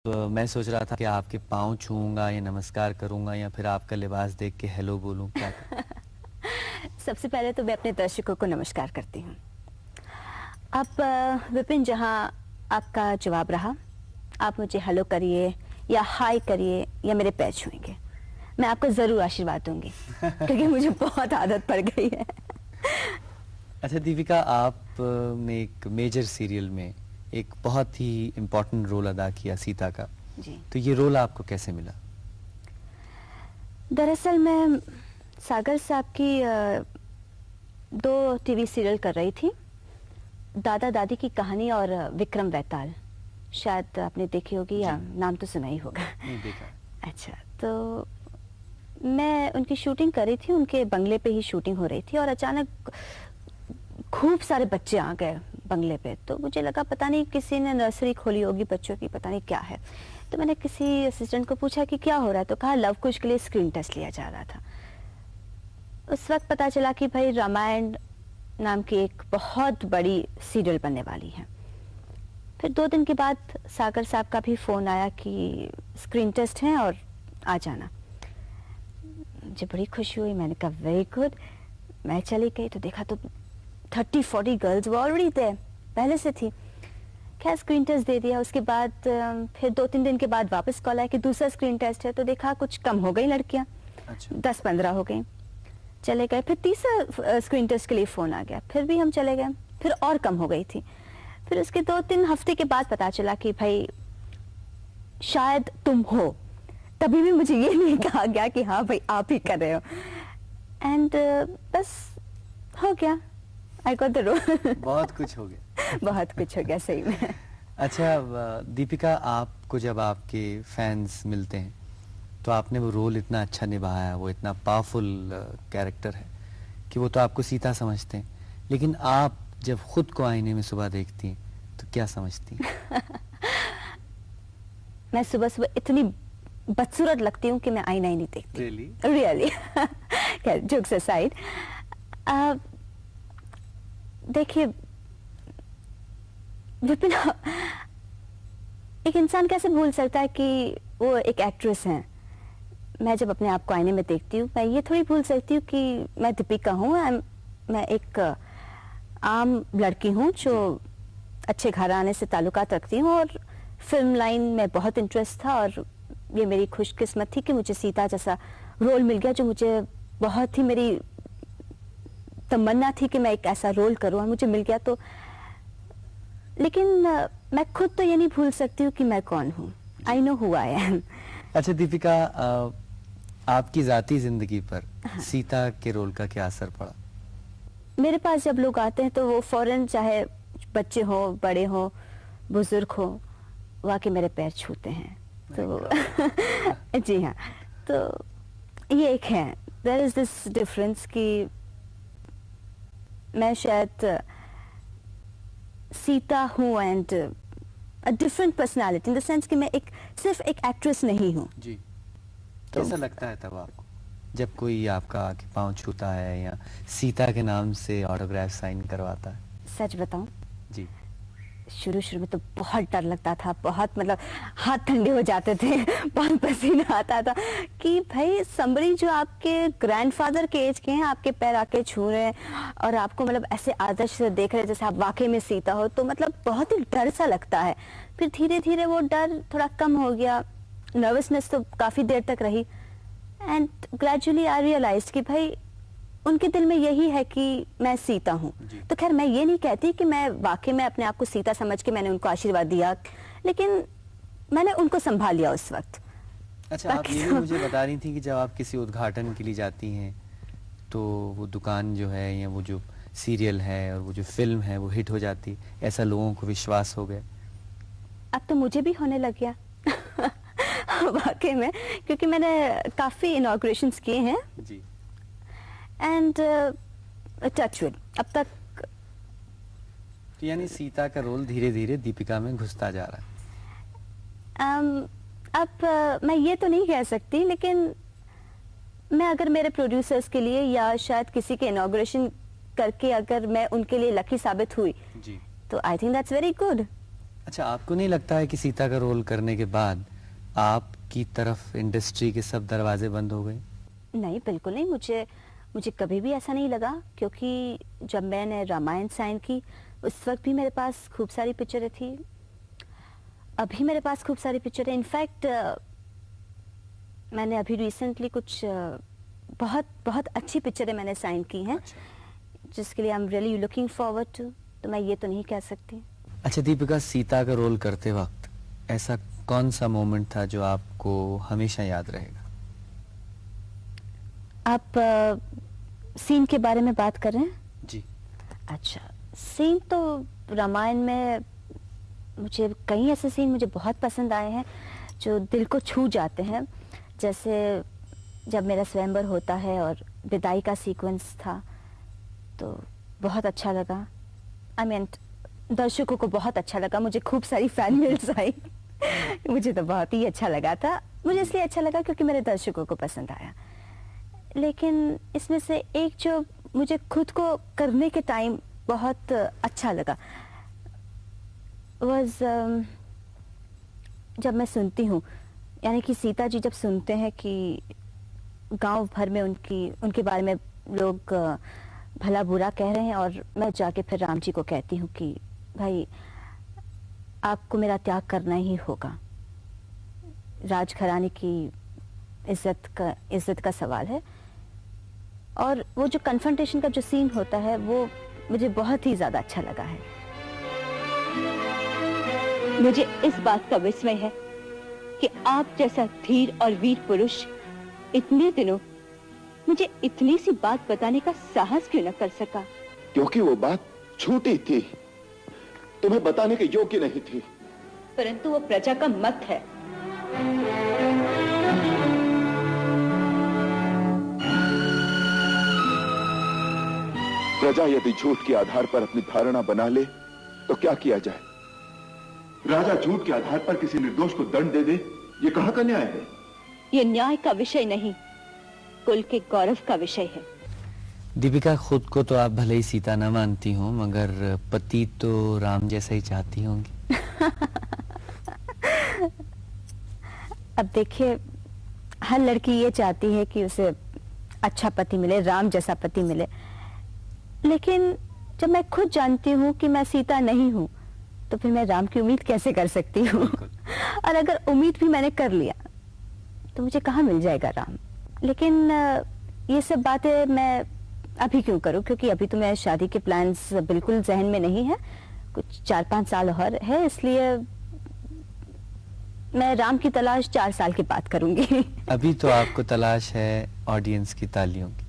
मैं सोच रहा था कि आपके पाँव छूऊंगा या नमस्कार करूंगा या फिर आपका लिबास देख के हेलो बोलूं, क्या सबसे पहले तो मैं अपने दर्शकों को नमस्कार करती हूँ। अब विपिन, जहाँ आपका जवाब रहा, आप मुझे हेलो करिए या हाय करिए या मेरे पैर छुएंगे, मैं आपको जरूर आशीर्वाद दूंगी क्योंकि मुझे बहुत आदत पड़ गई है। अच्छा दीपिका, आप ने एक मेजर सीरियल में एक बहुत ही इम्पोर्टेंट रोल अदा किया, सीता का। जी। तो ये रोल आपको कैसे मिला? दरअसल मैं सागर साहब की 2 टीवी सीरियल कर रही थी, दादा दादी की कहानी और विक्रम वैताल। शायद आपने देखी होगी या नाम तो सुना ही होगा। नहीं देखा। अच्छा, तो मैं उनकी शूटिंग कर रही थी, उनके बंगले पे ही शूटिंग हो रही थी और अचानक खूब सारे बच्चे आ गए बंगले पे। तो मुझे लगा पता नहीं किसी ने नर्सरी खोली होगी बच्चों की, पता नहीं क्या है। तो मैंने किसी असिस्टेंट को पूछा कि क्या हो रहा है, तो कहा लव कुश के लिए स्क्रीन टेस्ट लिया जा रहा था। उस वक्त पता चला कि भाई रामायण नाम की एक बहुत बड़ी सीरियल बनने वाली है। फिर 2 दिन के बाद सागर साहब का भी फोन आया कि स्क्रीन टेस्ट है और आ जाना। मुझे बड़ी खुशी हुई, मैंने कहा वेरी गुड। मैं चली गई तो देखा तो 30-40 गर्ल्स वो ऑलरेडी थे, पहले से थी। खैर स्क्रीन टेस्ट दे दिया। उसके बाद फिर 2-3 दिन के बाद वापस कॉल आया कि दूसरा स्क्रीन टेस्ट है, तो देखा कुछ कम हो गई लड़कियां। अच्छा। 10-15 हो गई, चले गए। फिर तीसरा स्क्रीन टेस्ट के लिए फोन आ गया, फिर भी हम चले गए, फिर और कम हो गई थी। फिर उसके 2-3 हफ्ते के बाद पता चला कि भाई शायद तुम हो। तभी भी मुझे ये नहीं कहा गया कि हाँ भाई आप ही कर रहे हो। एंड बस हो गया, आई गॉट द रोल। बहुत कुछ हो गया। बहुत कुछ हो गया सही में। अच्छा दीपिका, आपको जब आपके फैंस मिलते हैं तो आपने वो रोल इतना अच्छा निभाया, वो इतना पावरफुल कैरेक्टर है कि वो तो आपको सीता समझते हैं, लेकिन आप जब खुद को आईने में सुबह देखती हैं तो क्या समझती हैं? मैं सुबह सुबह इतनी बदसूरत लगती हूँ कि मैं आईना ही नहीं देखती। रियली खैर जोक्स असाइड, देखिए विपिन, एक इंसान कैसे भूल सकता है कि वो एक एक्ट्रेस हैं। मैं जब अपने आप को आईने में देखती हूँ, मैं ये थोड़ी भूल सकती हूँ कि मैं दीपिका हूँ। मैं एक आम लड़की हूँ जो अच्छे घराने से ताल्लुकात रखती हूँ और फिल्म लाइन में बहुत इंटरेस्ट था और ये मेरी खुशकिस्मत थी कि मुझे सीता जैसा रोल मिल गया, जो मुझे बहुत ही मेरी तमन्ना थी कि मैं एक ऐसा रोल करूँ और मुझे मिल गया। तो लेकिन मैं खुद तो ये नहीं भूल सकती हूँ कि मैं कौन हूँ। I know who I am. अच्छा दीपिका, आपकी जाती जिंदगी पर सीता के रोल का क्या असर पड़ा? मेरे पास जब लोग आते हैं तो वो फौरन, चाहे बच्चे हो, बड़े हो, बुजुर्ग हो, वाकई मेरे पैर छूते हैं। तो जी हाँ, तो ये एक है, देयर इज दिस डिफरेंस कि मैं शायद सीता हूँ and a different personality in the sense कि मैं सिर्फ एक एक्ट्रेस नहीं हूँ। जी। कैसा लगता है तब आपको जब कोई आपका आके पाँव छूता है या सीता के नाम से ऑटोग्राफ साइन करवाता है? सच बताऊं जी, शुरू में तो बहुत डर लगता था, बहुत मतलब हाथ ठंडे हो जाते थे, बहुत पसीना आता था कि भाई somebody जो आपके ग्रैंडफादर के एज के हैं आपके पैर आके छू रहे हैं और आपको मतलब ऐसे आदर्श से देख रहे हैं जैसे आप वाकई में सीता हो, तो मतलब बहुत ही डर सा लगता है। फिर धीरे धीरे वो डर थोड़ा कम हो गया, नर्वसनेस तो काफी देर तक रही एंड ग्रेजुअली आई रियलाइज्ड कि भाई उनके दिल में यही है कि मैं सीता हूँ। तो खैर मैं ये नहीं कहती कि मैं वाकई में अपने आप को सीता समझ के मैंने उनको आशीर्वाद दिया, लेकिन मैंने उनको संभाल लिया उस वक्त। अच्छा, आप ये भी मुझे बता रही थी कि जब आप किसी उद्घाटन के लिए जाती हैं तो वो दुकान जो है या वो जो सीरियल है और वो जो फिल्म है वो हिट हो जाती, ऐसा लोगों को विश्वास हो गया? अब तो मुझे भी होने लग गया वाकई में, क्योंकि मैंने काफी इनॉग्रेशंस किए हैं जी। एंड टच विद अब तक। तो यानी सीता का रोल धीरे धीरे दीपिका में घुसता जा रहा है। अब मैं ये तो नहीं कह सकती, लेकिन मैं अगर मेरे प्रोड्यूसर्स के लिए या शायद किसी के इनॉग्रेशन करके अगर मैं उनके लिए लकी साबित हुई जी, तो I think that's very good. अच्छा, आपको नहीं लगता है कि सीता का रोल करने के बाद आपकी तरफ इंडस्ट्री के सब दरवाजे बंद हो गए? नहीं, बिल्कुल नहीं। मुझे मुझे कभी भी ऐसा नहीं लगा, क्योंकि जब मैंने रामायण साइन की उस वक्त भी मेरे पास खूब सारी पिक्चरें थी, अभी मेरे पास खूब सारी पिक्चरें। इनफैक्ट मैंने अभी रिसेंटली कुछ बहुत बहुत अच्छी पिक्चरें मैंने साइन की हैं, जिसके लिए I am really looking forward to. तो मैं ये तो नहीं कह सकती। अच्छा दीपिका, सीता का रोल करते वक्त ऐसा कौन सा मोमेंट था जो आपको हमेशा याद रहेगा? आप सीन के बारे में बात कर रहे हैं? जी। अच्छा, सीन तो रामायण में मुझे कई ऐसे सीन मुझे बहुत पसंद आए हैं जो दिल को छू जाते हैं। जैसे जब मेरा स्वयंवर होता है और विदाई का सीक्वेंस था, तो बहुत अच्छा लगा। आई मीन दर्शकों को बहुत अच्छा लगा, मुझे खूब सारी फैन मेल्स आई। मुझे तो बहुत ही अच्छा लगा था। मुझे इसलिए अच्छा लगा क्योंकि मेरे दर्शकों को पसंद आया। लेकिन इसमें से एक जो मुझे खुद को करने के टाइम बहुत अच्छा लगा वाज जब मैं सुनती हूँ, यानी कि सीता जी जब सुनते हैं कि गांव भर में उनके बारे में लोग भला बुरा कह रहे हैं, और मैं जाके फिर राम जी को कहती हूँ कि भाई आपको मेरा त्याग करना ही होगा। राजघराने की इज्जत का सवाल है। और वो जो कन्फ्रंटेशन का जो सीन होता है वो मुझे बहुत ही ज्यादा अच्छा लगा है। मुझे इस बात का विस्मय है कि आप जैसा धीर और वीर पुरुष इतने दिनों मुझे इतनी सी बात बताने का साहस क्यों न कर सका? क्योंकि वो बात छोटी थी, तुम्हें बताने के योग्य नहीं थी। परंतु वो प्रजा का मत है। प्रजा यदि झूठ के आधार पर अपनी धारणा बना ले तो क्या किया जाए? राजा झूठ के आधार पर किसी निर्दोष को दंड दे दे, ये कहाँ का न्याय है? ये न्याय का विषय नहीं, कुल के गौरव का विषय है। दीपिका, खुद को तो आप भले ही सीता न मानती हो, मगर पति तो राम जैसा ही चाहती होंगी। अब देखिए, हर लड़की ये चाहती है कि उसे अच्छा पति मिले, राम जैसा पति मिले। लेकिन जब मैं खुद जानती हूँ कि मैं सीता नहीं हूँ, तो फिर मैं राम की उम्मीद कैसे कर सकती हूँ? और अगर उम्मीद भी मैंने कर लिया तो मुझे कहाँ मिल जाएगा राम? लेकिन ये सब बातें मैं अभी क्यों करूँ, क्योंकि अभी तो मैं शादी के प्लान्स बिल्कुल जहन में नहीं है। कुछ 4-5 साल और है, इसलिए मैं राम की तलाश 4 साल के बाद करूंगी। अभी तो आपको तलाश है ऑडियंस की तालियों की।